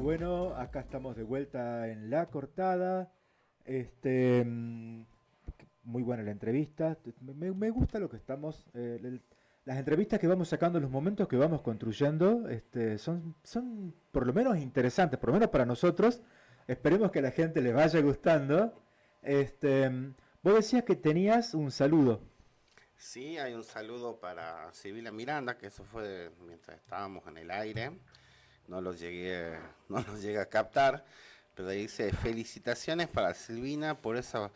Bueno, acá estamos de vuelta en La Cortada. Este, muy buena la entrevista. Me gusta lo que estamos, las entrevistas que vamos sacando, los momentos que vamos construyendo, son por lo menos interesantes, por lo menos para nosotros. Esperemos que a la gente les vaya gustando. Este, vos decías que tenías un saludo. Sí, hay un saludo para Silvina Miranda, que eso fue mientras estábamos en el aire. No lo llegué, no lo llegué a captar, pero dice felicitaciones para Silvina por esa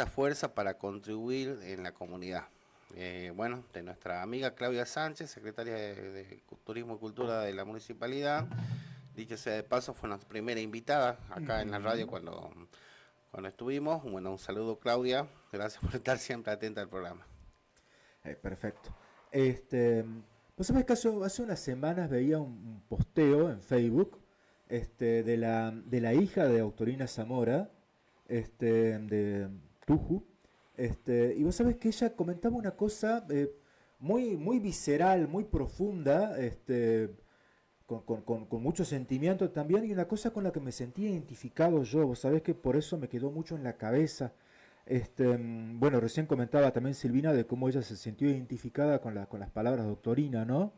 fuerza para contribuir en la comunidad. Bueno, de nuestra amiga Claudia Sánchez, secretaria de Turismo y Cultura de la municipalidad. Dicho sea de paso, fue nuestra primera invitada acá en la radio Ujú. cuando estuvimos. Bueno, un saludo Claudia, gracias por estar siempre atenta al programa. Perfecto. Este, Vos sabés que hace unas semanas veía un posteo en Facebook de la hija de Autorina Zamora, de Tuju, y vos sabés que ella comentaba una cosa muy visceral, muy profunda, con mucho sentimiento también, y una cosa con la que me sentí identificado yo. Vos sabés que por eso me quedó mucho en la cabeza. Bueno, recién comentaba también Silvina de cómo ella se sintió identificada con las palabras de Doctorina, ¿no?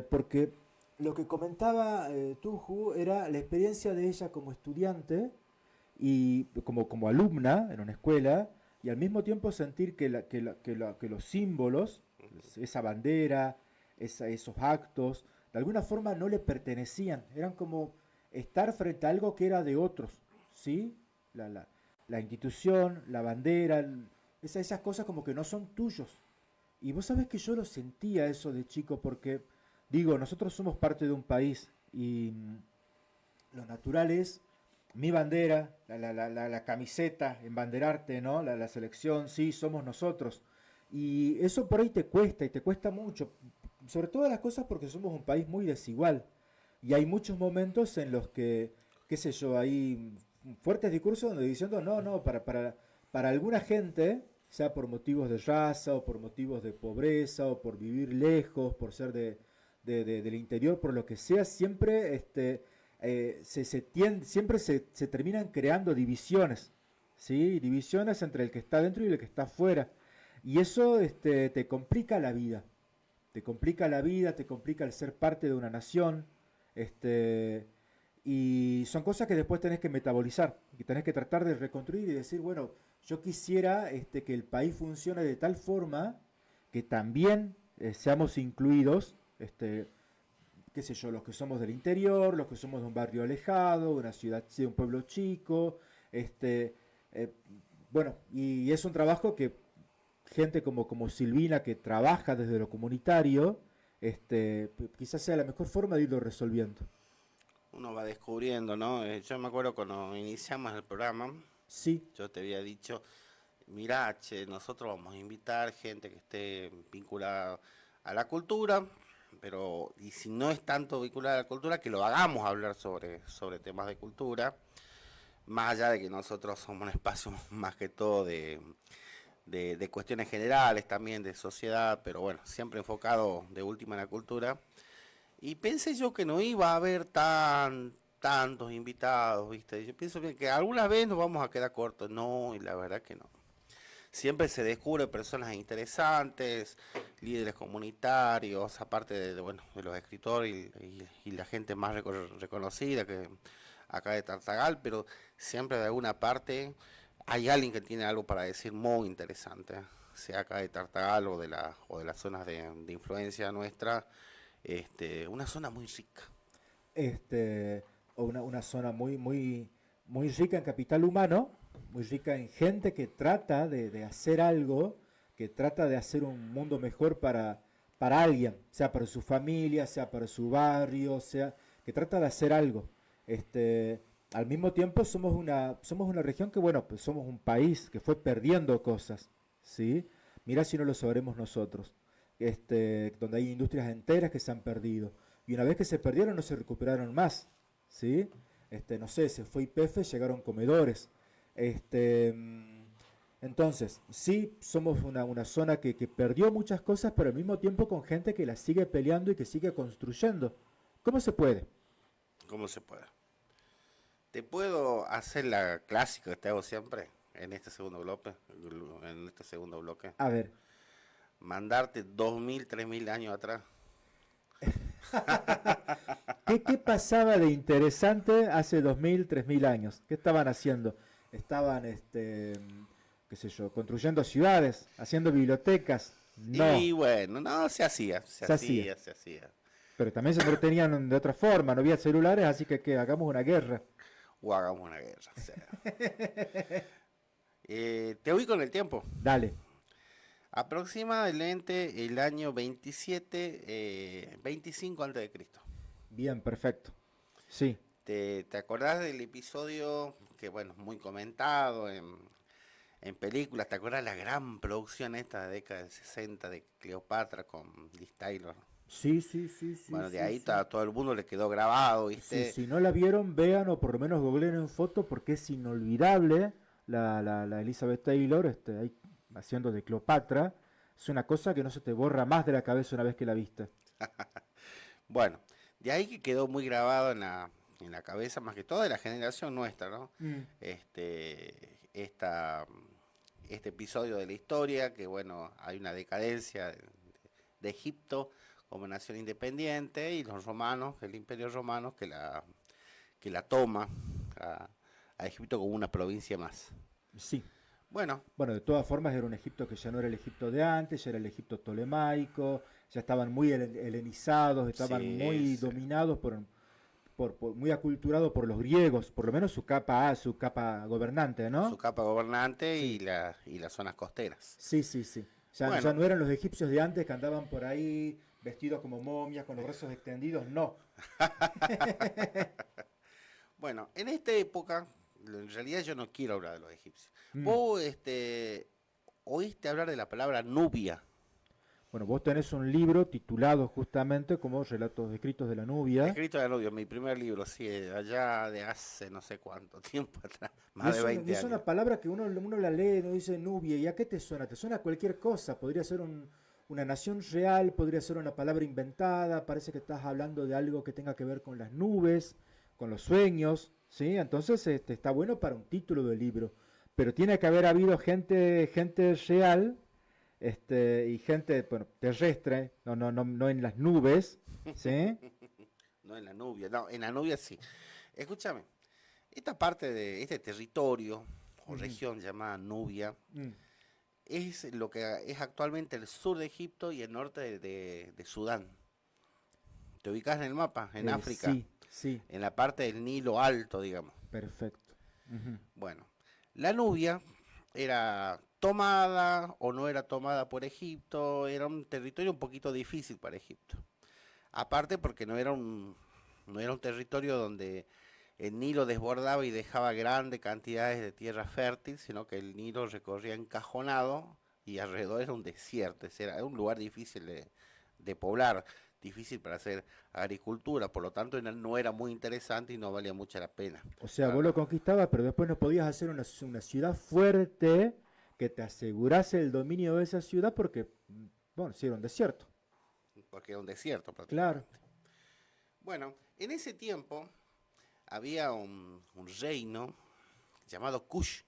Porque lo que comentaba Tuju era la experiencia de ella como estudiante y como alumna en una escuela, y al mismo tiempo sentir que los símbolos, esa bandera, esos actos, de alguna forma no le pertenecían, eran como estar frente a algo que era de otros, ¿sí? La institución, la bandera, esas cosas como que no son tuyos. Y vos sabés que yo lo sentía eso de chico porque, digo, nosotros somos parte de un país y lo natural es mi bandera, la camiseta, embanderarte, ¿no? La selección, sí, somos nosotros. Y eso por ahí te cuesta y te cuesta mucho, sobre todas las cosas porque somos un país muy desigual. Y hay muchos momentos en los que, qué sé yo, hay fuertes discursos donde diciendo, no, no, para alguna gente, sea por motivos de raza o por motivos de pobreza o por vivir lejos, por ser del interior, por lo que sea, siempre siempre se terminan creando divisiones, ¿sí? Divisiones entre el que está dentro y el que está afuera. Y eso te complica la vida. Te complica la vida, te complica el ser parte de una nación. Este, y son cosas que después tenés que metabolizar, que tenés que tratar de reconstruir y decir, bueno, yo quisiera que el país funcione de tal forma que también seamos incluidos, qué sé yo, los que somos del interior, los que somos de un barrio alejado, de una ciudad, de un pueblo chico, eh, bueno, y es un trabajo que gente como Silvina, que trabaja desde lo comunitario, quizás sea la mejor forma de irlo resolviendo. Uno va descubriendo, ¿no? Yo me acuerdo cuando iniciamos el programa, Sí, yo te había dicho, mira, che, nosotros vamos a invitar gente que esté vinculada a la cultura, pero y si no es tanto vinculada a la cultura, que lo hagamos hablar sobre temas de cultura, más allá de que nosotros somos un espacio más que todo de cuestiones generales también, de sociedad, pero bueno, siempre enfocado de última en la cultura. Y pensé yo que no iba a haber tantos invitados, ¿viste? Yo pienso que alguna vez nos vamos a quedar cortos. No, y la verdad que no. Siempre se descubre personas interesantes, líderes comunitarios, aparte bueno, de los escritores y la gente más reconocida que acá de Tartagal, pero siempre de alguna parte hay alguien que tiene algo para decir muy interesante, sea acá de Tartagal o de las zonas de influencia nuestra, una zona muy rica. este, o una zona muy rica en capital humano, muy rica en gente que trata de hacer algo, que trata de hacer un mundo mejor para alguien, sea para su familia, sea para su barrio, sea que trata de hacer algo. Este, al mismo tiempo somos una región que, bueno, pues somos un país que fue perdiendo cosas, ¿sí? Mira si no lo sabremos nosotros. Donde hay industrias enteras que se han perdido. Y una vez que se perdieron no se recuperaron más, ¿sí? No sé, se fue YPF, llegaron comedores. Este, mm, entonces, sí, somos una zona que perdió muchas cosas, pero al mismo tiempo con gente que las sigue peleando y que sigue construyendo. ¿Cómo se puede? ¿Cómo se puede? Te puedo hacer la clásica que te hago siempre en este segundo bloque, A ver, mandarte 2000, 3000 años atrás. ¿qué pasaba de interesante hace 2000, 3000 años? ¿Qué estaban haciendo? Estaban, qué sé yo, construyendo ciudades, haciendo bibliotecas. Y No, bueno, no, se hacía. se hacía. Pero también se entretenían de otra forma, no había celulares, así que ¿qué? Hagamos una guerra. O hagamos una guerra. O sea. Te ubico en el tiempo. Dale, Aproximadamente el año 27, 25 antes de Cristo. bien, perfecto. Sí, ¿Te acordás del episodio que, bueno, muy comentado en películas? ¿Te acuerdas la gran producción esta de década del 60 de Cleopatra con Liz Taylor? sí, sí, sí, sí, Bueno, de sí, ahí sí. a todo el mundo le quedó grabado, Sí, ¿viste? si no la vieron, vean o por lo menos googleen en foto porque es inolvidable la Elizabeth Taylor ahí haciendo de Cleopatra. Es una cosa que no se te borra más de la cabeza una vez que la viste. Bueno, de ahí que quedó muy grabado en la cabeza, más que todo de la generación nuestra, ¿no? Mm. Esta, este episodio de la historia, que bueno, hay una decadencia de Egipto como nación independiente y los romanos, el imperio romano, que la toma a, a Egipto como una provincia más. Sí. Bueno, Bueno, de todas formas era un Egipto que ya no era el Egipto de antes, ya era el Egipto tolemaico, ya estaban muy helenizados, estaban sí, muy sí, dominados muy aculturados por los griegos, por lo menos su capa gobernante, su ¿no? capa gobernante Sí, y las zonas costeras. sí, sí, sí. Ya Bueno, no eran los egipcios de antes que andaban por ahí vestidos como momias, con los brazos extendidos, no. bueno, en esta época, en realidad yo no quiero hablar de los egipcios. Mm. Vos, oíste hablar de la palabra Nubia, Bueno, vos tenés un libro titulado justamente como Relatos escritos de la Nubia. escrito de Nubia, mi primer libro, sí, allá de hace no sé cuánto tiempo atrás, Y más de y 20 es años. una palabra que uno la lee y no dice Nubia. ¿Y a qué te suena? Te suena a cualquier cosa. Podría ser una nación real, podría ser una palabra inventada. Parece que estás hablando de algo que tenga que ver con las nubes, con los sueños. ¿Sí? Entonces está bueno para un título de libro. Pero tiene que haber habido gente real y gente bueno, terrestre, no en las nubes. ¿Sí? No en la Nubia, no, en la Nubia sí. Escúchame, esta parte de este territorio o Ujú. región llamada Nubia Mm. es lo que es actualmente el sur de Egipto y el norte de Sudán. ¿Te ubicas en el mapa? En África, Sí, sí, en la parte del Nilo alto, digamos. perfecto. Ujú. Bueno, la Nubia era tomada o no era tomada por Egipto, era un territorio un poquito difícil para Egipto. Aparte porque no era un territorio donde el Nilo desbordaba y dejaba grandes cantidades de tierra fértil, sino que el Nilo recorría encajonado y alrededor era un desierto, era un lugar difícil de poblar, difícil para hacer agricultura, por lo tanto no era muy interesante y no valía mucho la pena. O sea, vos lo Ah, conquistabas, pero después no podías hacer una ciudad fuerte que te asegurase el dominio de esa ciudad porque, bueno, sí era un desierto. porque era un desierto Claro. prácticamente. Bueno, en ese tiempo había un reino llamado Kush,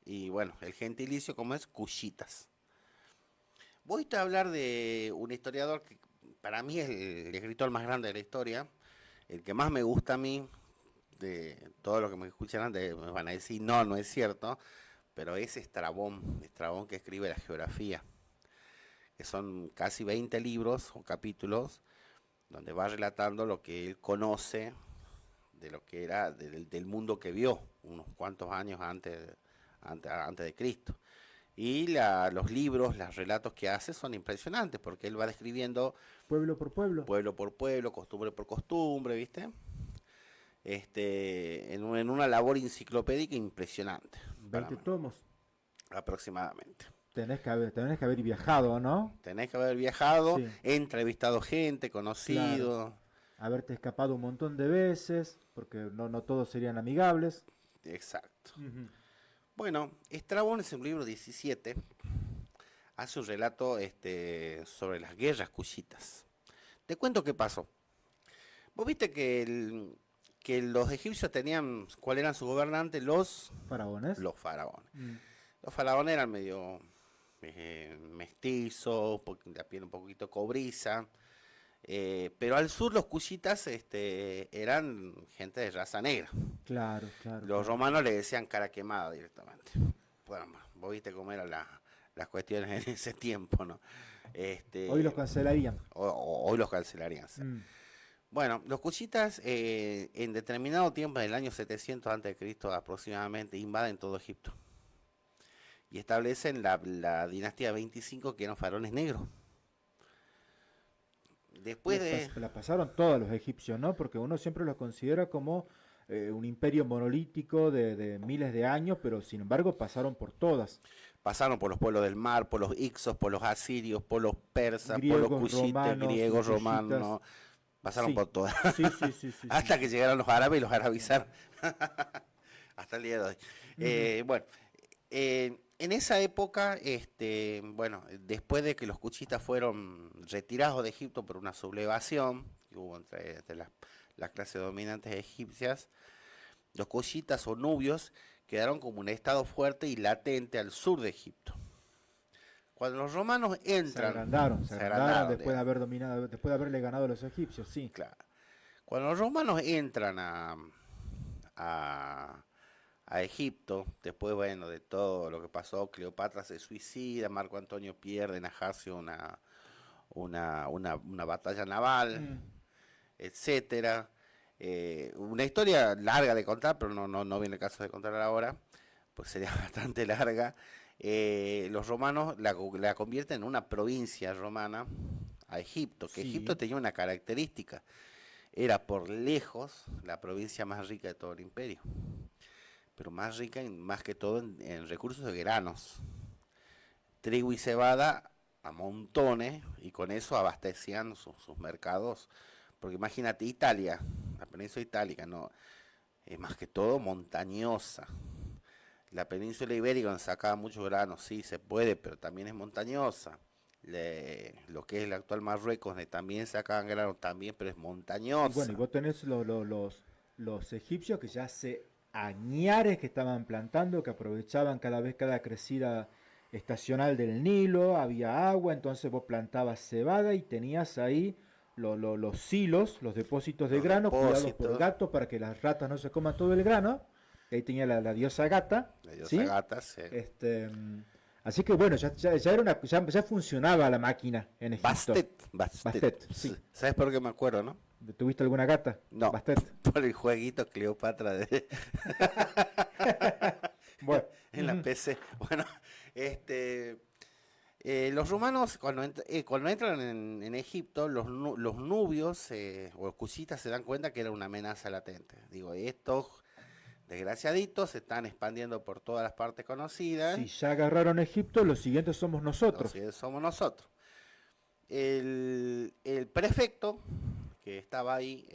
y bueno, el gentilicio como es Kushitas. Voy a hablar de un historiador que para mí es el escritor más grande de la historia, el que más me gusta a mí, de todos los que me escuchan antes me van a decir, no, no es cierto, pero es Estrabón que escribe la geografía, que son casi 20 libros o capítulos donde va relatando lo que él conoce de lo que era del mundo que vio unos cuantos años antes de Cristo. Y los libros, los relatos que hace son impresionantes, porque él va describiendo Pueblo por pueblo. pueblo por pueblo, costumbre por costumbre, ¿viste? En una labor enciclopédica impresionante, para 20 mí, tomos. aproximadamente. Tenés que haber viajado, ¿no? Tenés que haber viajado, Sí, he entrevistado gente, claro. conocido, Haberte escapado un montón de veces, porque no todos serían amigables. exacto. Ujú. Bueno, Estrabón es un libro 17, hace un relato sobre las guerras cuchitas. Te cuento qué pasó. Vos viste que los egipcios tenían, ¿cuál eran su gobernante? Faraones. Los faraones. Mm. Los faraones eran medio mestizos, la piel un poquito cobriza. Pero al sur los cuchitas eran gente de raza negra. Claro, claro, Los claro. romanos le decían cara quemada directamente. Bueno, vos viste cómo eran las cuestiones en ese tiempo, ¿no? Hoy los cancelarían. Hoy los cancelarían. Mm. Bueno, los cuchitas en determinado tiempo, en el año 700 a.C. aproximadamente, invaden todo Egipto y establecen la dinastía 25, que eran faraones negros. Después de... La pasaron todos los egipcios, ¿no? Porque uno siempre los considera como un imperio monolítico de miles de años, pero sin embargo pasaron por todas. Pasaron por los pueblos del mar, por los Ixos, por los asirios, por los persas, por los Griegos, cuchites, romanos, griegos, yushitas. romanos, pasaron Sí, por todas. sí, sí, sí, sí, sí, Hasta que sí. llegaron los árabes y los Sí. arabizaron. Hasta el día de hoy. Ujú. Bueno, en esa época, bueno, después de que los cuchitas fueron retirados de Egipto por una sublevación que hubo entre las clases dominantes egipcias, los cuchitas o nubios quedaron como un estado fuerte y latente al sur de Egipto. Cuando los romanos entran, Se se agrandaron agrandaron, después de digamos, haber dominado, después de haberle ganado a los egipcios, sí. claro. Cuando los romanos entran a, a Egipto, después, bueno, de todo lo que pasó, Cleopatra se suicida, Marco Antonio pierde en Ajaccio una batalla naval, Mm. etcétera. Una historia larga de contar, pero no viene el caso de contarla ahora, pues sería bastante larga. Los romanos la convierten en una provincia romana a Egipto, que Egipto Sí. tenía una característica, era por lejos la provincia más rica de todo el imperio, pero más rica más que todo en recursos de granos, trigo y cebada a montones, y con eso abastecían sus mercados, porque imagínate Italia, la península itálica, no, es más que todo montañosa. La península ibérica donde sacaba mucho grano, sí, se puede, pero también es montañosa. Lo que es el actual Marruecos, donde también sacaban grano, también, pero es Y bueno, y montañosa. vos tenés los egipcios que ya hace añares que estaban plantando, que aprovechaban cada vez cada crecida estacional del Nilo, había agua, entonces vos plantabas cebada y tenías ahí los silos, los depósitos de Los grano, cuidados por depósitos, gatos para que las ratas no se coman todo el grano. Y ahí tenía la diosa gata, la diosa ¿sí? gata, Este, así que bueno, ya era ya funcionaba la máquina en Egipto. Bastet, Bastet. Bastet, sí. ¿Sabes por qué me acuerdo, no? ¿Tuviste alguna gata? No, Bastet. por el jueguito Cleopatra Bueno, en la ujú, PC. Bueno, este, los romanos cuando entran en Egipto, los nubios o los cuchitas se dan cuenta que era una amenaza latente. Digo, estos desgraciaditos se están expandiendo por todas las partes conocidas, si ya agarraron Egipto, los siguientes somos nosotros. entonces somos nosotros. El prefecto que estaba ahí,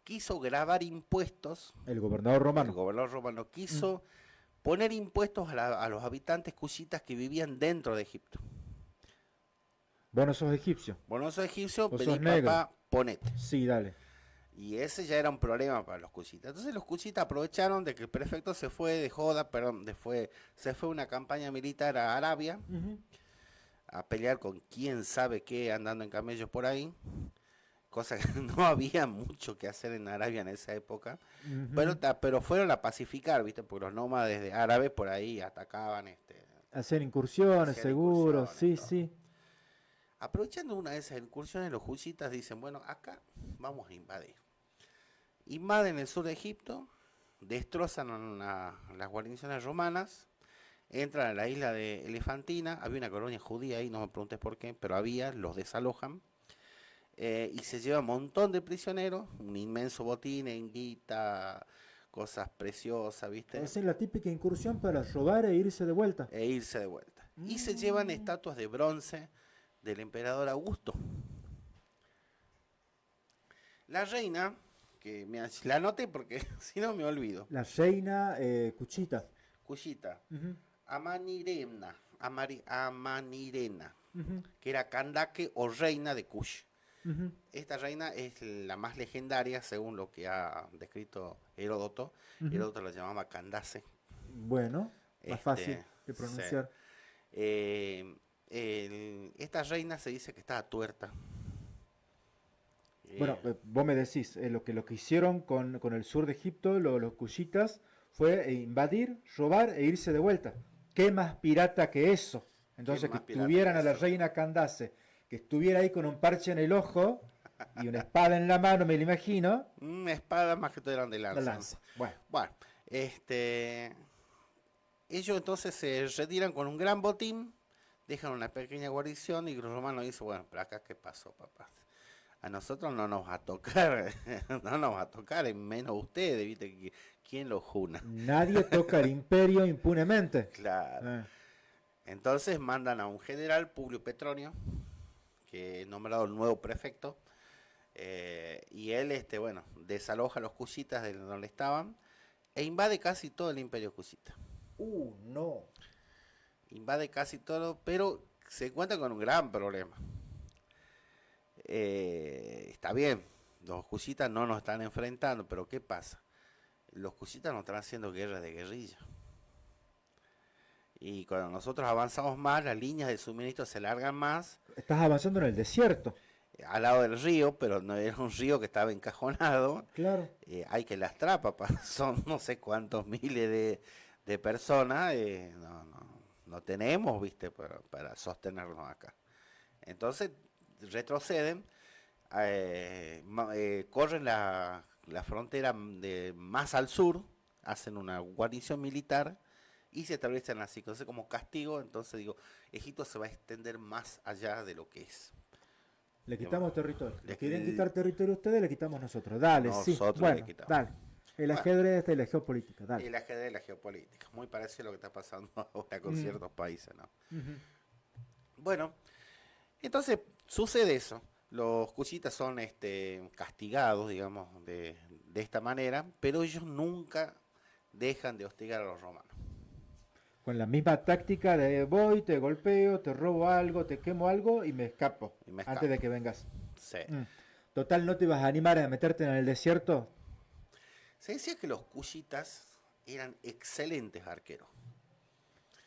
quiso grabar impuestos, El gobernador el romano. gobernador romano Mm. quiso poner impuestos a los habitantes cuchitas que vivían dentro de Egipto. Vos no sos egipcio, Bueno, no soy egipcio, vos vení sos negro. papá, ponete. Sí, dale. Y ese ya era un problema para los cuchitas. Entonces los cuchitas aprovecharon de que el prefecto se fue de joda, perdón, se fue a una campaña militar a Arabia Ujú, a pelear con quién sabe qué andando en camellos por ahí, cosa que no había mucho que hacer en Arabia en esa época, ujú. pero fueron a pacificar, ¿viste? Porque los nómades de árabes por ahí atacaban, Hacer incursiones, hacían seguros, incursiones, sí, todo. sí. Aprovechando una de esas incursiones, los husitas dicen, bueno, acá vamos a invadir. Invaden el sur de Egipto, destrozan las guarniciones romanas entran a la isla de Elefantina, había una colonia judía ahí, no me preguntes por qué, pero había, los desalojan, y se lleva un montón de prisioneros, un inmenso botín en guita, cosas preciosas, ¿viste? Hacen la típica incursión para robar e irse de vuelta. E irse de vuelta. Y se llevan Mm. estatuas de bronce del emperador Augusto. La reina, la anoté porque si no me olvido, La reina Cuchita. Cushita, Ujú, Amanirena, ujú, que era Kandake o reina de Kush. ujú. Esta reina es la más legendaria según lo que ha descrito Heródoto. Ujú. Heródoto la llamaba Candace. Bueno, más fácil de Sí. pronunciar. Esta reina se dice que estaba tuerta. Bueno, Eh, vos me decís, lo que hicieron con el sur de Egipto, los cushitas, fue invadir, robar e irse de vuelta. ¿Qué más pirata que eso? ¿Qué Entonces, que más pirata tuvieran que a la eso? reina Candace, que estuviera ahí con un parche en el ojo y una espada en la mano, me lo imagino, Una espada más que todo eran de la lanza, ¿no? lanza. Bueno, Bueno, ellos entonces se retiran con un gran botín, dejan una pequeña guarnición y los romanos dicen, bueno, pero acá qué pasó, papá. A nosotros no nos va a tocar, no nos va a tocar, y menos ustedes, ¿viste? ¿Quién lo juna? nadie toca el imperio impunemente. Claro. Eh, Entonces mandan a un general, Publio Petronio, que es nombrado el nuevo prefecto, y él, bueno, desaloja a los cusitas de donde estaban e invade casi todo el imperio cusita. no. Invade casi todo, pero se encuentra con un gran problema. Está bien, los cusitas no nos están enfrentando, pero ¿qué pasa? Los cusitas no están haciendo guerra de guerrilla. Y cuando nosotros avanzamos más, las líneas de suministro se largan más Estás avanzando en el desierto. al lado del río, pero no era un río que estaba encajonado. Claro. Hay que lastrar, papá. Son no sé cuántos miles de personas. No tenemos, viste, para sostenernos acá. Entonces retroceden, corren la frontera más al sur, hacen una guarnición militar y se atraviesan así. Entonces, como castigo, entonces digo, Egipto se va a extender más allá de lo que es. Le Digamos, quitamos territorio. Le quieren le- quitar territorio a ustedes, le quitamos nosotros. Dale, sí. nosotros le Bueno, quitamos. dale. El Bueno, ajedrez de la geopolítica, dale. el ajedrez de la geopolítica, muy parecido a lo que está pasando ahora con Mm, ciertos países, ¿no? ujú. Bueno, entonces sucede eso. Los cuchitas son castigados, digamos, de esta manera, pero ellos nunca dejan de hostigar a los romanos. Con la misma táctica de voy, te golpeo, te robo algo, te quemo algo y me escapo Y me antes de escapo. que vengas. Sí. Mm. Total, ¿no te vas a animar a meterte en el desierto? Se decía que los cuchitas eran excelentes arqueros.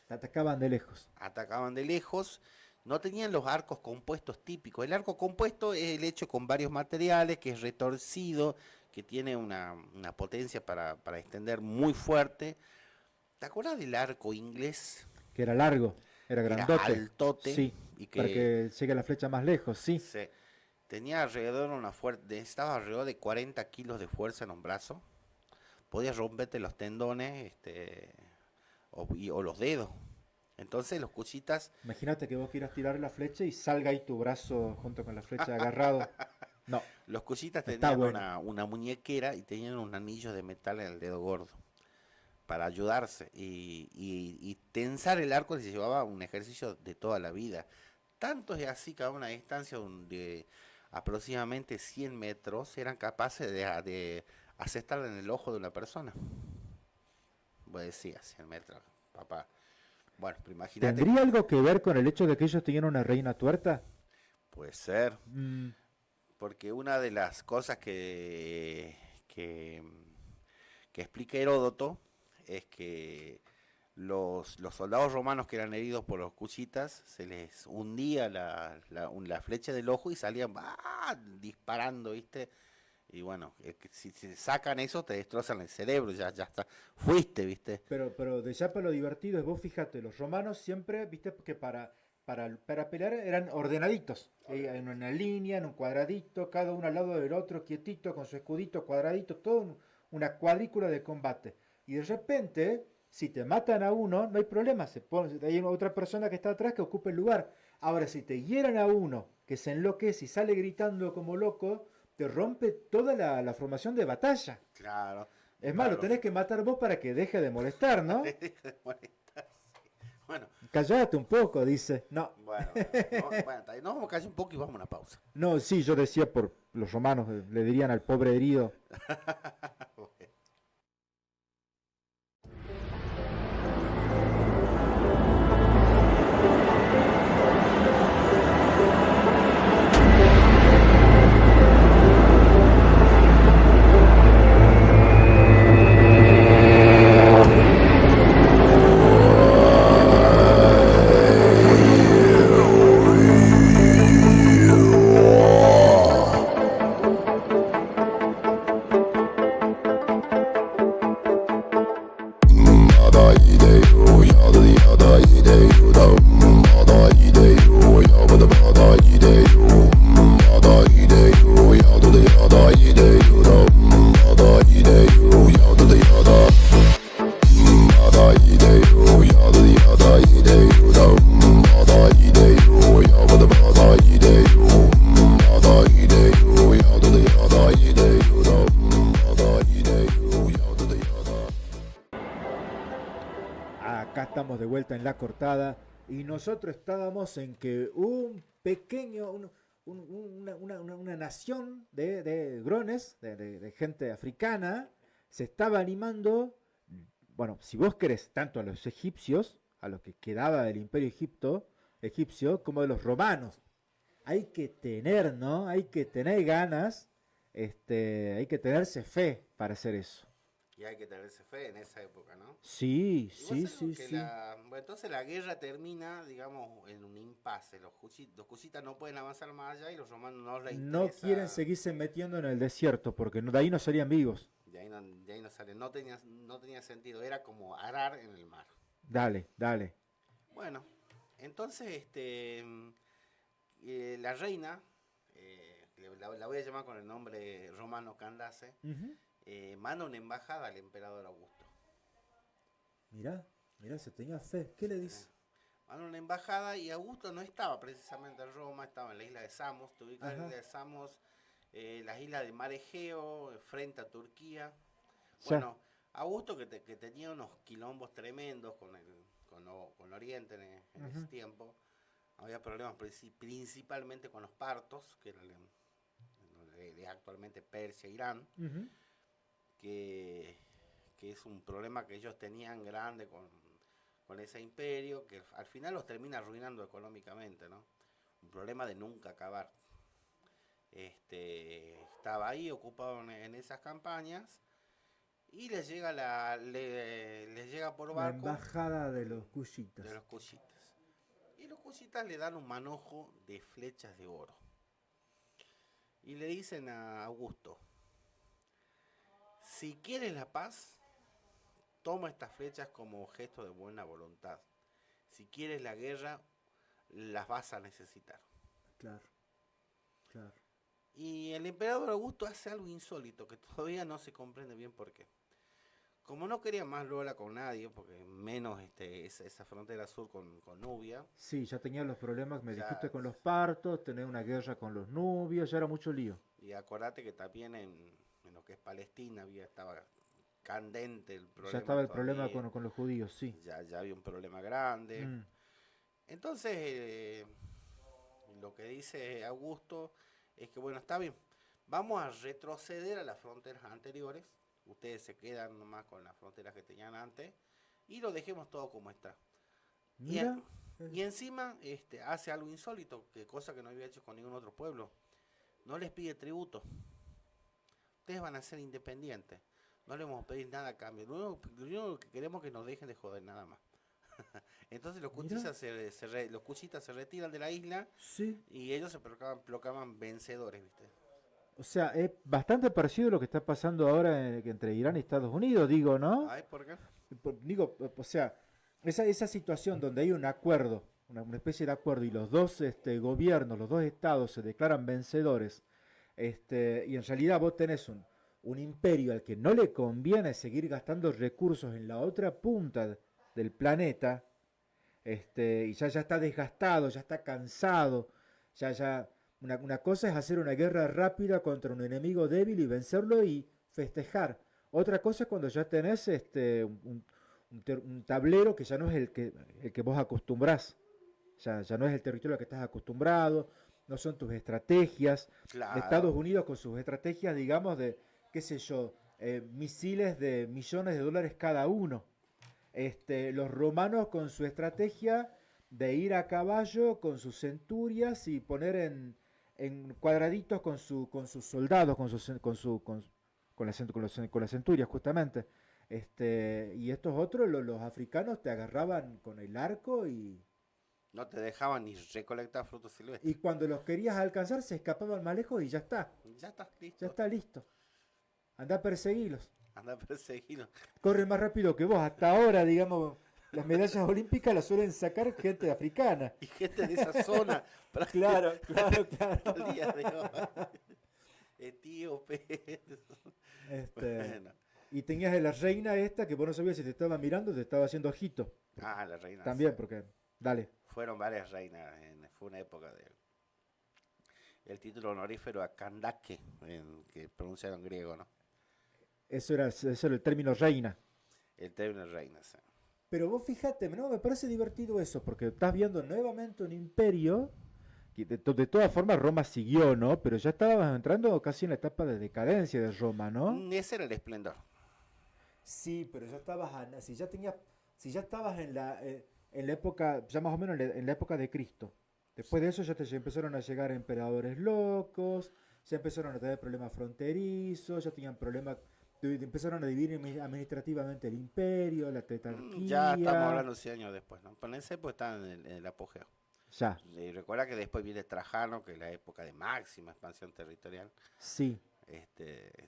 Te atacaban de lejos. Atacaban de lejos, no tenían los arcos compuestos típicos. El arco compuesto es el hecho con varios materiales, que es retorcido, que tiene una potencia para extender muy fuerte. ¿Te acuerdas del arco inglés? Que era largo, era Era grandote. altote Sí, y para que que llegue la flecha más lejos, sí. tenía alrededor una fuerza, estaba alrededor de 40 kilos de fuerza en un brazo. Podías romperte los tendones o los dedos. Entonces los cuchitas, Imagínate que vos quieras tirar la flecha y salga ahí tu brazo junto con la flecha agarrado. No, los cuchitas está tenían bueno. una muñequera y tenían un anillo de metal en el dedo gordo para ayudarse. Y tensar el arco les llevaba un ejercicio de toda la vida. Tanto es así que a una distancia de aproximadamente 100 metros eran capaces de asestar en el ojo de una persona. Vos decías 100 metros, papá. Bueno, pero imagínate, ¿Tendría algo que ver con el hecho de que ellos tenían una reina tuerta? puede ser. Mm, Porque una de las cosas que explica Heródoto es que los soldados romanos que eran heridos por los cuchitas se les hundía la flecha del ojo y salían disparando, ¿viste? Y bueno, si sacan eso te destrozan el cerebro, ya está, fuiste, ¿viste? pero de ya para lo divertido es vos fíjate, los romanos siempre, viste, que para pelear eran ordenaditos, en una línea, en un cuadradito, cada uno al lado del otro, quietito, con su escudito cuadradito, todo una cuadrícula de combate. Y de repente Si te matan a uno, no hay problema, hay otra persona que está atrás que ocupe el lugar. Ahora, si te hieran a uno, que se enloquece y sale gritando como loco, te rompe toda la formación de batalla. Claro. Y Es más, para lo los... tenés que matar vos para que deje de molestar, ¿no? Bueno, Callate un poco, dice. No. bueno, bueno, está bien. Nos vamos a callar un poco y vamos a una pausa. No, sí, yo decía por los romanos, le dirían al pobre herido. Acá estamos de vuelta en la cortada y nosotros estábamos en que un pequeño, una nación de grones, de gente africana, se estaba animando. Bueno, si vos querés tanto a los egipcios, a lo que quedaba del imperio egipcio, como de los romanos. Hay que tener, ¿no? Hay que tener ganas, hay que tenerse fe para hacer eso. Y hay que tenerse fe en esa época, ¿no? Sí, Y vos sí, sabés sí, que sí. bueno, entonces la guerra termina, digamos, en un impasse. Los cuchitas no pueden avanzar más allá y los romanos no les No quieren interesa. seguirse metiendo en el desierto porque de ahí no serían vivos. De ahí no sale, no tenía sentido, era como arar en el mar. Dale, dale. Bueno, entonces la reina, la voy a llamar con el nombre romano Candace, Ujú. manda una embajada al emperador Augusto. Mirá, mirá, se tenía fe. ¿Qué le Eh, dice? Manda una embajada y Augusto no estaba precisamente en Roma, estaba en la isla de Samos, te ubicas en la Ajá, isla de Samos, las islas del mar Egeo, frente a Turquía. ya. Bueno, Augusto que tenía unos quilombos tremendos con Oriente en ese Ujú, tiempo, había problemas principalmente con los partos, que eran actualmente Persia, Irán, ujú. que, que es un problema que ellos tenían grande con ese imperio, que al final los termina arruinando económicamente, ¿no? Un problema de nunca acabar. Estaba ahí ocupado en esas campañas y les llega por La barco embajada de los de cuchitas. los cuchitas. Y los cuchitas le dan un manojo de flechas de oro. Y le dicen a Augusto, si quieres la paz, toma estas flechas como gesto de buena voluntad. Si quieres la guerra, las vas a necesitar. Claro, claro. Y el emperador Augusto hace algo insólito que todavía no se comprende bien por qué. Como no quería más Lola con nadie, porque menos esa frontera sur con Nubia, Sí, ya tenía los problemas, me dijiste, ya, con los partos, tener una guerra con los nubios, ya era mucho lío. y acordate que también en lo que es Palestina estaba candente el Ya problema estaba el problema todavía, con los judíos, sí. ya había un problema grande. Mm, Entonces, lo que dice Augusto es que, bueno, está bien, vamos a retroceder a las fronteras anteriores, ustedes se quedan nomás con las fronteras que tenían antes, y lo dejemos todo como está. Y, mira, y encima hace algo insólito, que cosa que no había hecho con ningún otro pueblo, no les pide tributo, ustedes van a ser independientes, no les vamos a pedir nada a cambio, lo único que queremos es que nos dejen de joder nada más. Entonces mira, los cuchitas se retiran de la isla sí. y ellos se proclaman vencedores, ¿viste? O sea, es bastante parecido a lo que está pasando ahora entre Irán y Estados Unidos, digo, ¿no? ¿Sabes por qué? Digo, o sea, esa situación donde hay un acuerdo, una especie de acuerdo, y los dos gobiernos, los dos estados se declaran vencedores, y en realidad vos tenés un imperio al que no le conviene seguir gastando recursos en la otra punta del planeta, y ya está desgastado, ya está cansado, ya, una cosa es hacer una guerra rápida contra un enemigo débil y vencerlo y festejar. Otra cosa es cuando ya tenés un tablero que ya no es el que vos acostumbrás. Ya no es el territorio al que estás acostumbrado, no son tus estrategias. Estados Claro, Unidos con sus estrategias, digamos, de, qué sé yo, misiles de millones de dólares cada uno. Los romanos con su estrategia de ir a caballo con sus centurias y poner en cuadraditos con sus soldados, con las centurias justamente. Y estos otros, los africanos, te agarraban con el arco no te dejaban ni recolectar frutos y silvestres. cuando los querías alcanzar se escapaban más lejos y Ya estás ya listo, está listo. Anda a perseguirlos. anda a perseguirlo. Corren más rápido que vos. Hasta ahora, digamos, las medallas olímpicas las suelen sacar gente africana. Y gente de esa zona, Claro, claro, hasta claro. el día de hoy. Etíope. Este, Bueno. y tenías a la reina esta que vos no sabías si te estaba mirando o te estaba haciendo ojito. Ah, las reinas. También, porque, dale, Fueron varias reinas. Fue una época de el título honorífero a Kandake, que pronunciaron griego, ¿no? eso era el término reina. El término reinas. Pero vos fíjate, no, me parece divertido eso, porque estás viendo nuevamente un imperio, que de todas formas Roma siguió, ¿no? Pero ya estabas entrando casi en la etapa de decadencia de Roma, ¿no? Ese era el esplendor. Sí, pero ya estabas, si ya estabas en la época, ya más o menos en la época de Cristo. Después de eso ya empezaron a llegar emperadores locos, ya empezaron a tener problemas fronterizos, ya tenían problemas, empezaron a dividir administrativamente el imperio, la Ya estamos tetrarquía, hablando 100 años después, ¿no? Pero en ese época estaban en el apogeo. ya, Y recuerda que después viene Trajano, que es la época de máxima expansión territorial. sí,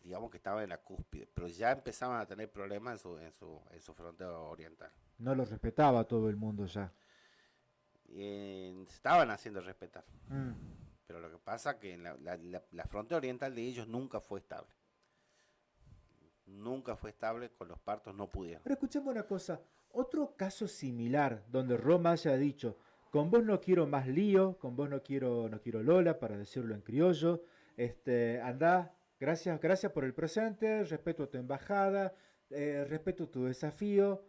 Digamos que estaba en la cúspide, pero ya empezaban a tener problemas en su frontera oriental. no lo respetaba todo el mundo ya. Y estaban haciendo respetar. Mm. Pero lo que pasa que en la frontera oriental de ellos nunca fue estable. Nunca fue estable, con los partos no pudieron. Pero escuchemos una cosa, otro caso similar donde Roma haya dicho, con vos no quiero más lío, con vos no quiero Lola, para decirlo en criollo, andá, gracias por el presente, respeto tu embajada, respeto tu desafío,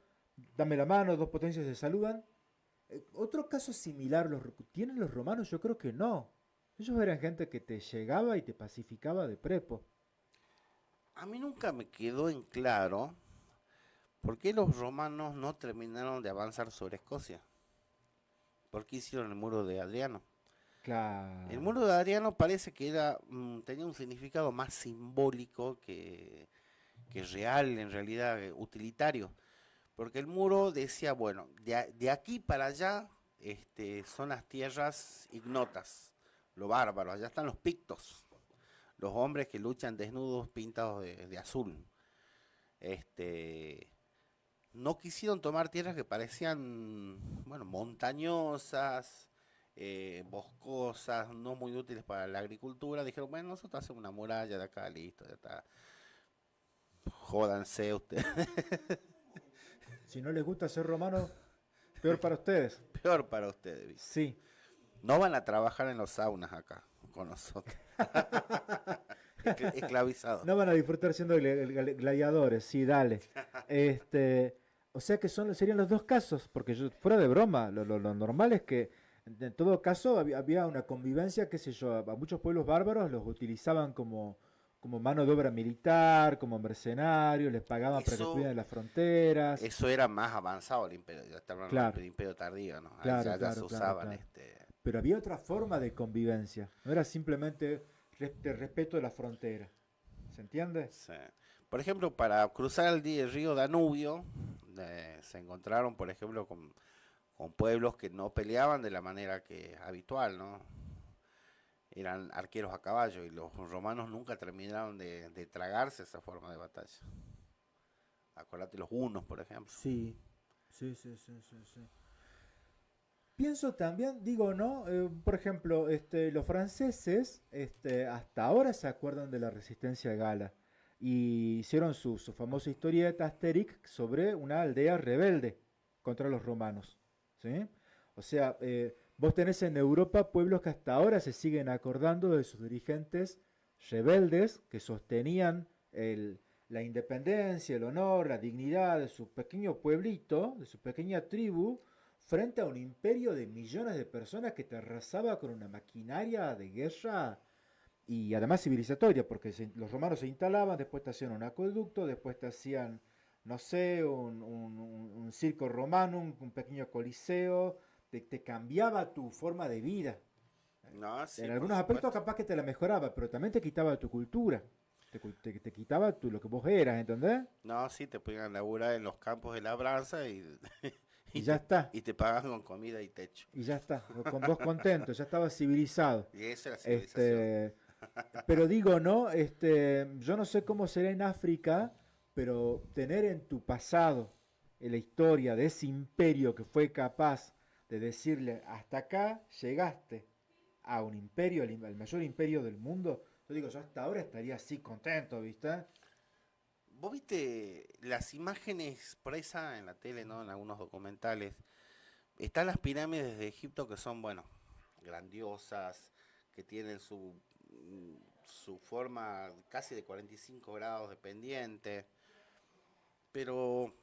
dame la mano, dos potencias se saludan. Otro caso similar, ¿tienen los romanos? Yo creo que no. Ellos eran gente que te llegaba y te pacificaba de prepo. A mí nunca me quedó en claro por qué los romanos no terminaron de avanzar sobre Escocia. ¿Por qué hicieron el muro de Adriano? El Claro. muro de Adriano parece que tenía un significado más simbólico que real, en realidad utilitario. Porque el muro decía, bueno, de aquí para allá son las tierras ignotas, lo bárbaro, allá están los pictos, los hombres que luchan desnudos pintados de azul. Este, no quisieron tomar tierras que parecían, bueno, montañosas, boscosas, no muy útiles para la agricultura. Dijeron, bueno, nosotros hacemos una muralla de acá, listo, ya está. Jódanse ustedes. Si no les gusta ser romano, peor para ustedes. Peor para ustedes, ¿viste? Sí. No van a trabajar en los saunas acá con nosotros. Esclavizados. No van a disfrutar siendo gladiadores, sí, dale. O sea que serían los dos casos, porque fuera de broma, lo normal es que en todo caso había una convivencia, qué sé yo, a muchos pueblos bárbaros los utilizaban como mano de obra militar, como mercenarios, les pagaban para que Eso, cuiden las fronteras. eso era más avanzado el imperio, ya está hablando Claro, del imperio tardío, ¿no? Ahí claro, ya se claro, claro, usaban claro. Pero había otra forma de convivencia, no era simplemente de respeto de la frontera. ¿Se entiende? sí. Por ejemplo, para cruzar el río Danubio, se encontraron, por ejemplo, con pueblos que no peleaban de la manera que habitual, ¿no? Eran arqueros a caballo y los romanos nunca terminaron de tragarse esa forma de batalla. Acuérdate los hunos, por ejemplo. Sí, sí, sí, sí, sí, sí. Pienso también, digo, ¿no? Por ejemplo, los franceses hasta ahora se acuerdan de la resistencia gala. y hicieron su famosa historieta Asterix sobre una aldea rebelde contra los romanos. ¿Sí? O sea, vos tenés en Europa pueblos que hasta ahora se siguen acordando de sus dirigentes rebeldes que sostenían la independencia, el honor, la dignidad de su pequeño pueblito, de su pequeña tribu, frente a un imperio de millones de personas que te arrasaba con una maquinaria de guerra y además civilizatoria, porque los romanos se instalaban, después te hacían un acueducto, después te hacían, no sé, un circo romano, un pequeño coliseo, te cambiaba tu forma de vida. No, En sí, por algunos aspectos supuesto. capaz que te la mejoraba, pero también te quitaba tu cultura, te quitaba lo que vos eras, ¿entendés? No, sí, te ponían a laburar en los campos de labranza Y y ya te, está, y te pagan con comida y techo. y ya está, con vos contento, ya estabas civilizado. Y esa es la civilización. Este, pero digo, ¿no? Yo no sé cómo será en África, pero tener en tu pasado, en la historia de ese imperio que fue capaz de decirle, hasta acá llegaste a un imperio, el mayor imperio del mundo, yo digo, yo hasta ahora estaría así contento, ¿viste? Vos viste las imágenes por ahí en la tele, ¿no? En algunos documentales. Están las pirámides de Egipto que son, bueno, grandiosas, que tienen su forma casi de 45 grados de pendiente. Pero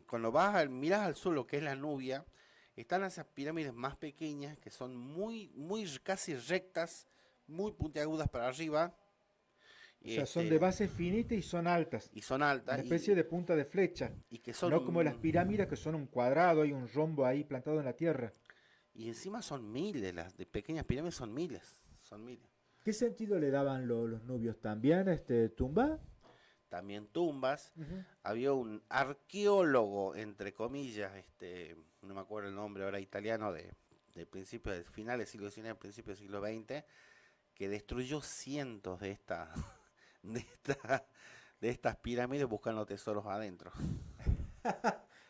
cuando miras al sur, lo que es la Nubia, están esas pirámides más pequeñas que son muy casi rectas, muy puntiagudas para arriba, O y sea, son de base finita y son altas, y son una altas especie de punta de flecha, y que no como las son pirámides que son un cuadrado, hay un rombo ahí plantado en la tierra. y encima son miles, las de pequeñas pirámides son miles. ¿Qué sentido le daban los nubios también, tumba? También tumbas. Ujú. Había un arqueólogo, entre comillas, no me acuerdo el nombre ahora italiano, de principios, de finales del siglo XIX, principios del siglo XX, que destruyó cientos de esta- de estas pirámides buscando tesoros adentro.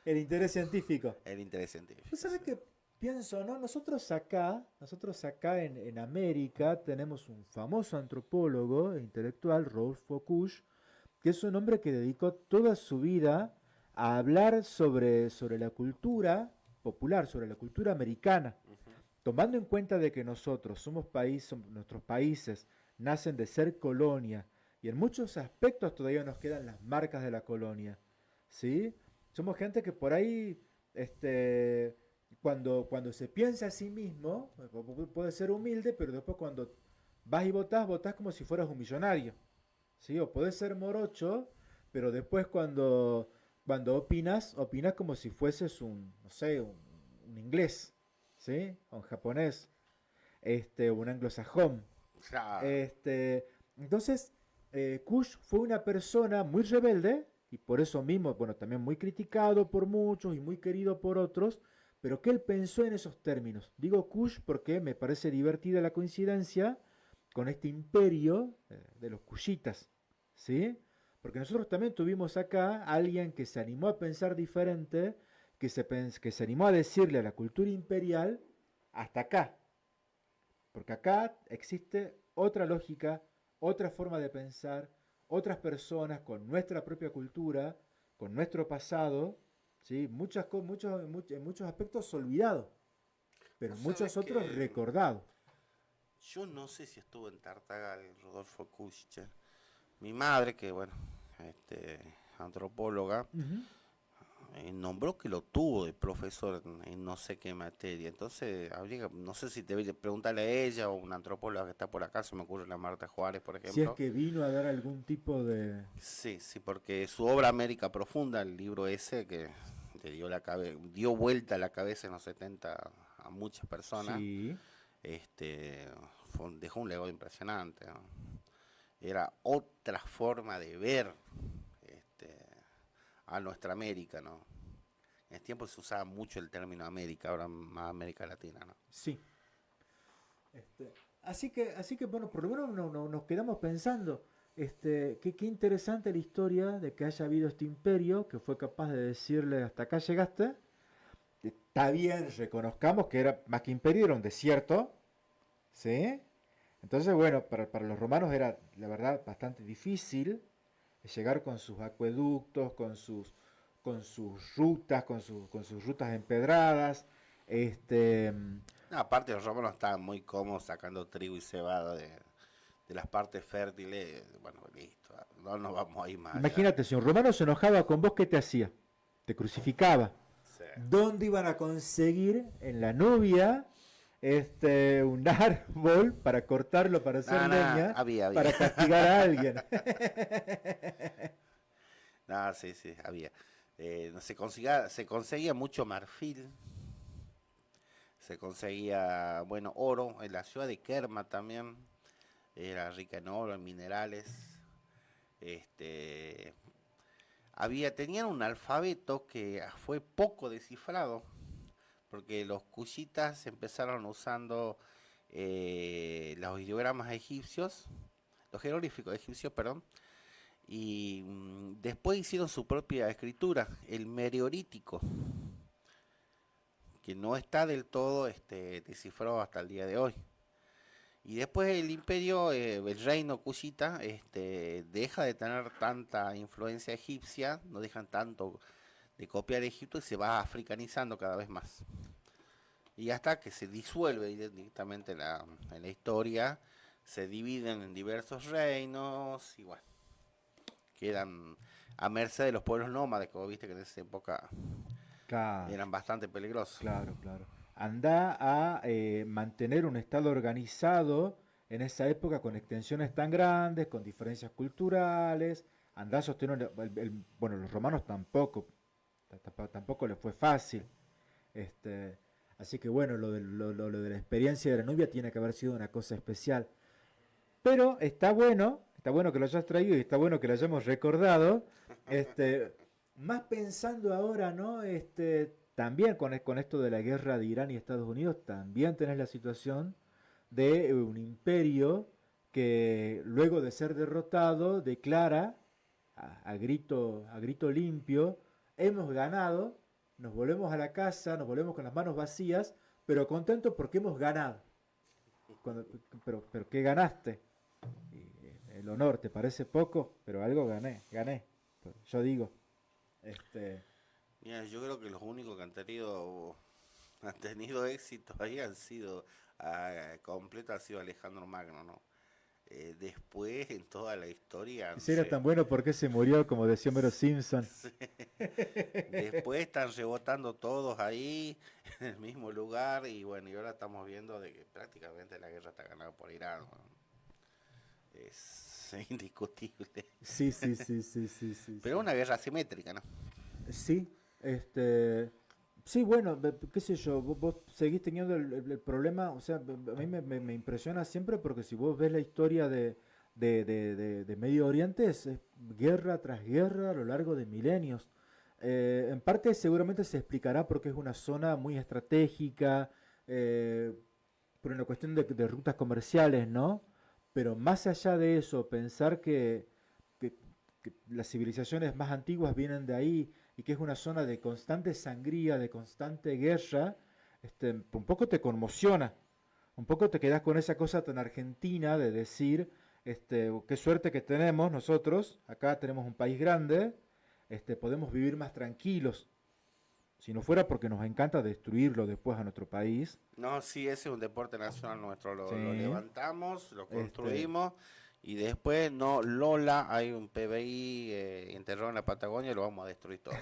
El interés científico. Era interés científico, Tú sabes sí. que pienso, ¿no? Nosotros acá en América tenemos un famoso antropólogo e intelectual, Rodolfo Kusch, que es un hombre que dedicó toda su vida a hablar sobre la cultura popular, sobre la cultura americana, Ujú. tomando en cuenta de que nosotros nuestros países nacen de ser colonia y en muchos aspectos todavía nos quedan las marcas de la colonia, ¿sí? Somos gente que por ahí, este, cuando se piensa a sí mismo, puede ser humilde, pero después cuando vas y votás como si fueras un millonario, ¿sí? O podés ser morocho, pero después cuando opinas como si fueses no sé, un inglés, ¿sí? O un japonés, o un anglosajón. Claro. Entonces, Kush fue una persona muy rebelde y por eso mismo, bueno, también muy criticado por muchos y muy querido por otros, pero que él pensó en esos términos. Digo Kush porque me parece divertida la coincidencia con este imperio de los Kushitas, ¿sí? Porque nosotros también tuvimos acá a alguien que se animó a pensar diferente, que se animó a decirle a la cultura imperial, hasta acá, porque acá existe otra lógica, otra forma de pensar, otras personas con nuestra propia cultura, con nuestro pasado, ¿sí? En muchos aspectos olvidados, pero Vos en sabés muchos otros que recordados. yo no sé si estuvo en Tartagal Rodolfo Kusch. Mi madre, que bueno, antropóloga, Ujú. nombró que lo tuvo de profesor en no sé qué materia. Entonces, no sé si debería preguntarle a ella o una antropóloga que está por acá, se me ocurre la Marta Juárez, por Si es ejemplo. que vino a dar algún tipo de... Sí, sí, porque su obra América Profunda, el libro ese que le dio vuelta a la cabeza en los 70 a muchas personas, Sí, este, dejó un legado impresionante, ¿no? Era otra forma de ver este, a nuestra América, ¿no? En ese tiempo se usaba mucho el término América, ahora más América Latina, ¿no? sí. Así que bueno, por lo menos nos quedamos pensando, qué interesante la historia de que haya habido este imperio que fue capaz de decirle hasta acá llegaste. Está bien, reconozcamos que era más que imperio, era un desierto, ¿sí? Entonces, bueno, para los romanos era, la verdad, bastante difícil, llegar con sus acueductos, con sus rutas, con sus rutas empedradas. Este, No, aparte los romanos estaban muy cómodos sacando trigo y cebada de las partes fértiles. Bueno, listo, no nos vamos a ir más allá. Imagínate, si un romano se enojaba con vos, ¿qué te hacía? Te crucificaba. Sí. ¿Dónde iban a conseguir en la Nubia un árbol para cortarlo, para hacer No, no, leña, había. para castigar a alguien? No, sí, sí, había. No, se conseguía mucho marfil, se conseguía, bueno, oro. En la ciudad de Kerma también era rica en oro, en minerales. Este, tenían un alfabeto que fue poco descifrado, porque los cushitas empezaron usando los ideogramas egipcios, los jeroglíficos egipcios, perdón, y después hicieron su propia escritura, el meroítico, que no está del todo descifrado hasta el día de hoy. Y después el imperio, el reino kushita, deja de tener tanta influencia egipcia, no dejan tanto de copiar Egipto y se va africanizando cada vez más. Y hasta que se disuelve directamente en la historia, se dividen en diversos reinos y bueno, quedan a merced de los pueblos nómades, como viste que en esa época Claro, eran bastante peligrosos. claro, claro. Anda a mantener un estado organizado en esa época con extensiones tan grandes, con diferencias culturales. Anda a sostener, bueno, los romanos tampoco, tampoco les fue fácil. Este, así que bueno, lo de la experiencia de la Nubia tiene que haber sido una cosa especial. Pero está bueno que lo hayas traído y está bueno que lo hayamos recordado. Más pensando ahora, ¿no? También con esto de la guerra de Irán y Estados Unidos, también tenés la situación de un imperio que luego de ser derrotado declara a grito limpio, hemos ganado, nos volvemos a la casa, nos volvemos con las manos vacías, pero contentos porque hemos ganado. Cuando- pero ¿qué ganaste? El honor, ¿te parece poco? Pero algo gané. Yo digo, este, Mira, yo creo que los únicos que han tenido éxito ahí han sido completo ha sido Alejandro Magno, ¿no? Después en toda la historia, no si era sé, tan bueno, ¿por qué se murió? Como decía Homero Simpson. sí. Después están rebotando todos ahí en el mismo lugar y bueno, y ahora estamos viendo de que prácticamente la guerra está ganada por Irán, ¿no? Es indiscutible. Sí. Pero una guerra asimétrica, ¿no? Sí, sí, bueno, qué sé yo, vos seguís teniendo el problema, o sea, a mí me impresiona siempre porque si vos ves la historia de Medio Oriente es guerra tras guerra a lo largo de milenios. En parte seguramente se explicará porque es una zona muy estratégica, eh, por una cuestión de rutas comerciales, ¿no? Pero más allá de eso, pensar que, que las civilizaciones más antiguas vienen de ahí y que es una zona de constante sangría, de constante guerra, un poco te conmociona, un poco te quedas con esa cosa tan argentina de decir, qué suerte que tenemos nosotros, acá tenemos un país grande, podemos vivir más tranquilos. Si no fuera porque nos encanta destruirlo después a nuestro país, No, sí, ese es un deporte nacional nuestro, lo sí, levantamos, lo este, construimos y después, no, Lola, hay un PBI enterrado en la Patagonia y lo vamos a destruir todo.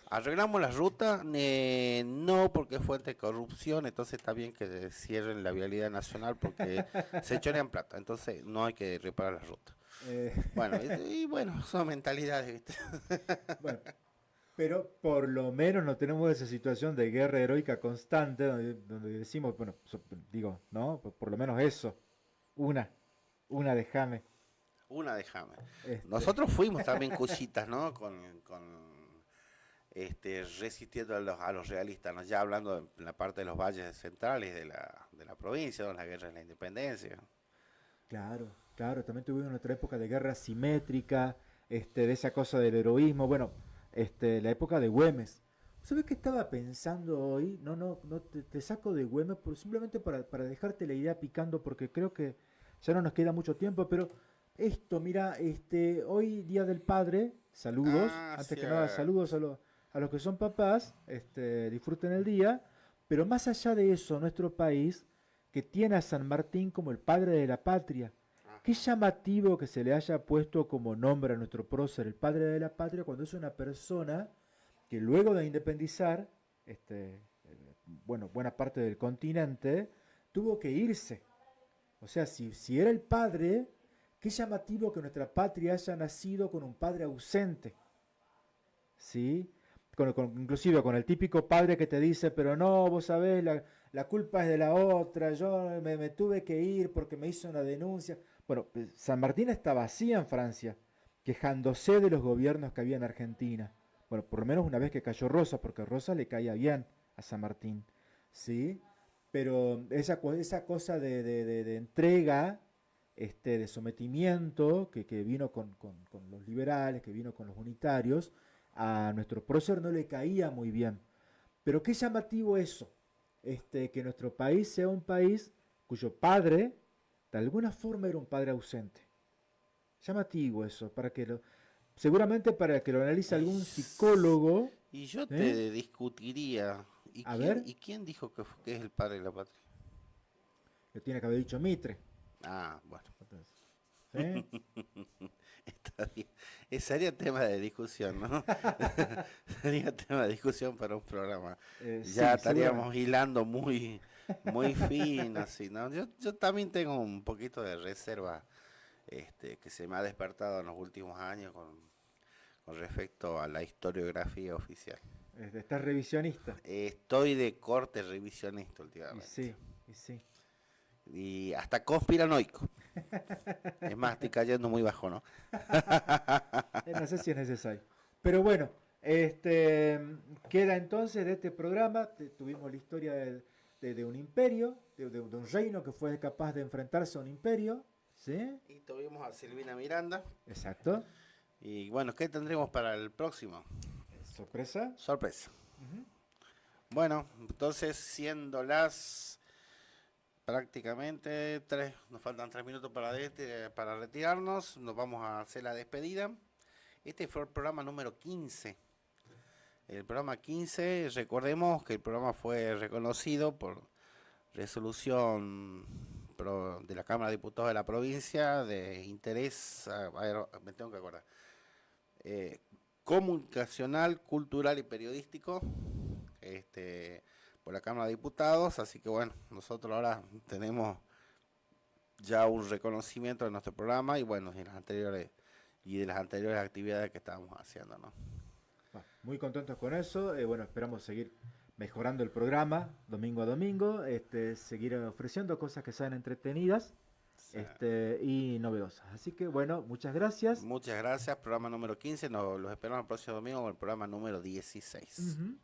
¿Arreglamos la ruta? No, porque es fuente de corrupción, entonces está bien que cierren la vialidad nacional porque se chorean plata, entonces no hay que reparar la ruta. eh, Bueno, y bueno, son mentalidades, ¿viste? bueno, pero por lo menos no tenemos esa situación de guerra heroica constante donde decimos, bueno, digo, ¿no? Por lo menos eso, una, una déjame. Una déjame. Este, Nosotros fuimos también cuchitas, ¿no? Resistiendo a los realistas, ¿no? Ya hablando en la parte de los valles centrales de la provincia, ¿no? La guerra de la independencia. claro, también tuvimos nuestra época de guerra simétrica, de esa cosa del heroísmo, bueno, la época de Güemes. ¿Sabes qué estaba pensando hoy? No, te saco de Güemes simplemente para dejarte la idea picando porque creo que ya no nos queda mucho tiempo, pero Esto, mira, hoy Día del Padre, saludos, Ah, antes que nada cierto. saludos a los que son papás, disfruten el día, pero más allá de eso, nuestro país, que tiene a San Martín como el padre de la patria, qué Ajá. llamativo que se le haya puesto como nombre a nuestro prócer, el padre de la patria, cuando es una persona que luego de independizar, bueno, buena parte del continente, tuvo que irse. O sea, si era el padre, qué llamativo que nuestra patria haya nacido con un padre ausente, ¿sí? Inclusive con el típico padre que te dice, pero no, vos sabés, la culpa es de la otra, yo me tuve que ir porque me hizo una denuncia. Bueno, pues, San Martín está vacía en Francia, quejándose de los gobiernos que había en Argentina. Bueno, por lo menos una vez que cayó Rosa, porque Rosa le caía bien a San Martín, ¿sí? Pero esa cosa de entrega, de sometimiento que vino con los liberales, que vino con los unitarios, a nuestro prócer no le caía muy bien. Pero qué llamativo eso, que nuestro país sea un país cuyo padre, de alguna forma, era un padre ausente. Llamativo eso, seguramente para que lo analice algún Es- psicólogo, Y yo ¿eh? te discutiría, A ver, y quién dijo que es el padre de la patria? lo tiene que haber dicho Mitre. Ah, bueno, ¿Sí? está bien. Sería tema de discusión, ¿no? Sería tema de discusión para un programa. Ya Sí, estaríamos seguramente. hilando muy fino, así, ¿no? Yo también tengo un poquito de reserva, que se me ha despertado en los últimos años con respecto a la historiografía oficial. Estás revisionista. Estoy de corte revisionista Y últimamente. sí, y sí. Y hasta conspiranoico. Es más, estoy cayendo muy bajo, ¿no? No sé si es necesario. Pero bueno, este, queda entonces de este programa. Tuvimos la historia de un imperio, de un reino que fue capaz de enfrentarse a un imperio. ¿Sí? Y tuvimos a Silvina Miranda. Exacto. Y bueno, ¿qué tendremos para el próximo? Sorpresa. Sorpresa. Ujú. Bueno, entonces siendo las prácticamente tres, nos faltan 3 minutos para retirarnos, nos vamos a hacer la despedida. Este fue el programa número 15. El programa 15, recordemos que el programa fue reconocido por resolución de la Cámara de Diputados de la provincia de interés, a ver, me tengo que acordar, eh, comunicacional, cultural y periodístico, este, por la Cámara de Diputados, así que bueno, nosotros ahora tenemos ya un reconocimiento de nuestro programa y bueno, y de las anteriores actividades que estábamos haciendo, ¿no? Bueno, muy contentos con eso. Bueno, esperamos seguir mejorando el programa domingo a domingo. Seguir ofreciendo cosas que sean entretenidas, O sea, y novedosas. Así que bueno, muchas gracias. muchas gracias, programa número 15, los esperamos el próximo domingo con el programa número 16. Ujú.